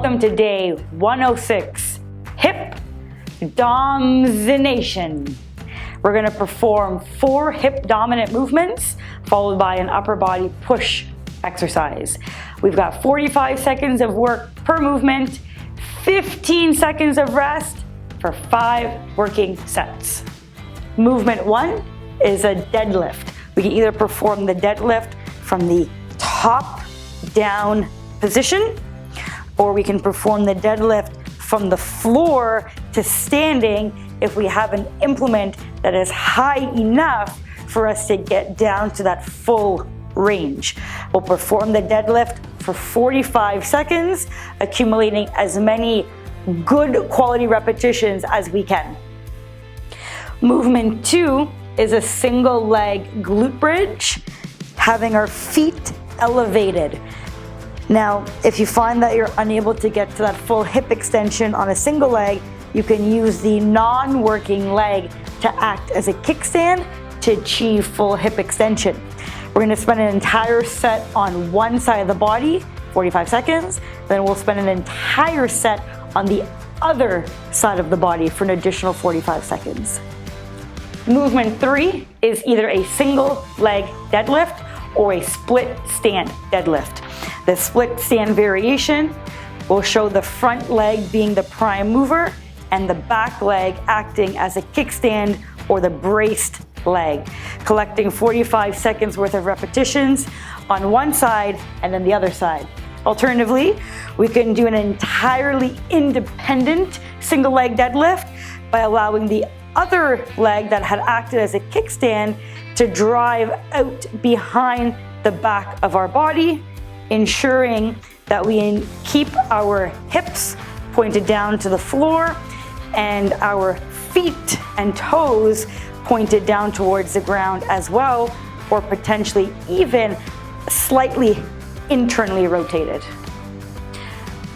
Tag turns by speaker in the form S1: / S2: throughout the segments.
S1: Welcome to day 106, hip DOMSination. We're gonna perform 4 hip dominant movements followed by an upper body push exercise. We've got 45 seconds of work per movement, 15 seconds of rest for 5 working sets. Movement 1 is a deadlift. We can either perform the deadlift from the top down position, or we can perform the deadlift from the floor to standing if we have an implement that is high enough for us to get down to that full range. We'll perform the deadlift for 45 seconds, accumulating as many good quality repetitions as we can. Movement 2 is a single leg glute bridge, having our feet elevated. Now, if you find that you're unable to get to that full hip extension on a single leg, you can use the non-working leg to act as a kickstand to achieve full hip extension. We're gonna spend an entire set on one side of the body, 45 seconds, then we'll spend an entire set on the other side of the body for an additional 45 seconds. Movement 3 is either a single leg deadlift or a split stand deadlift. The split stand variation will show the front leg being the prime mover and the back leg acting as a kickstand or the braced leg, collecting 45 seconds worth of repetitions on one side and then the other side. Alternatively, we can do an entirely independent single leg deadlift by allowing the other leg that had acted as a kickstand to drive out behind the back of our body, ensuring that we keep our hips pointed down to the floor and our feet and toes pointed down towards the ground as well, or potentially even slightly internally rotated.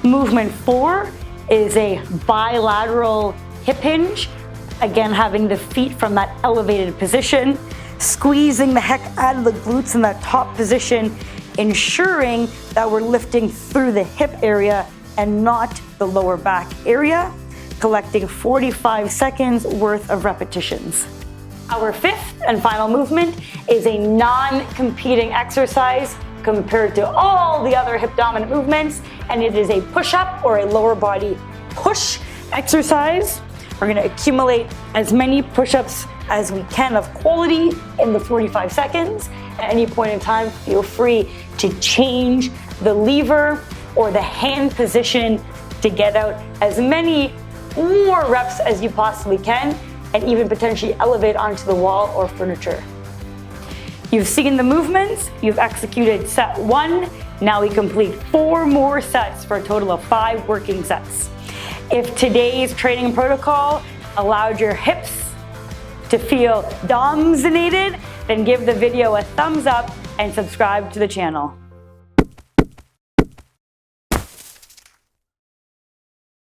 S1: Movement 4 is a bilateral hip hinge, again having the feet from that elevated position, squeezing the heck out of the glutes in that top position, ensuring that we're lifting through the hip area and not the lower back area, collecting 45 seconds worth of repetitions. Our 5th and final movement is a non-competing exercise compared to all the other hip dominant movements, and it is a push-up or a lower body push exercise. We're gonna accumulate as many push-ups as we can of quality in the 45 seconds. At any point in time, feel free to change the lever or the hand position to get out as many more reps as you possibly can, and even potentially elevate onto the wall or furniture. You've seen the movements, you've executed set 1, now we complete 4 more sets for a total of 5 working sets. If today's training protocol allowed your hips to feel DOMSinated, then give the video a thumbs up and subscribe to the channel.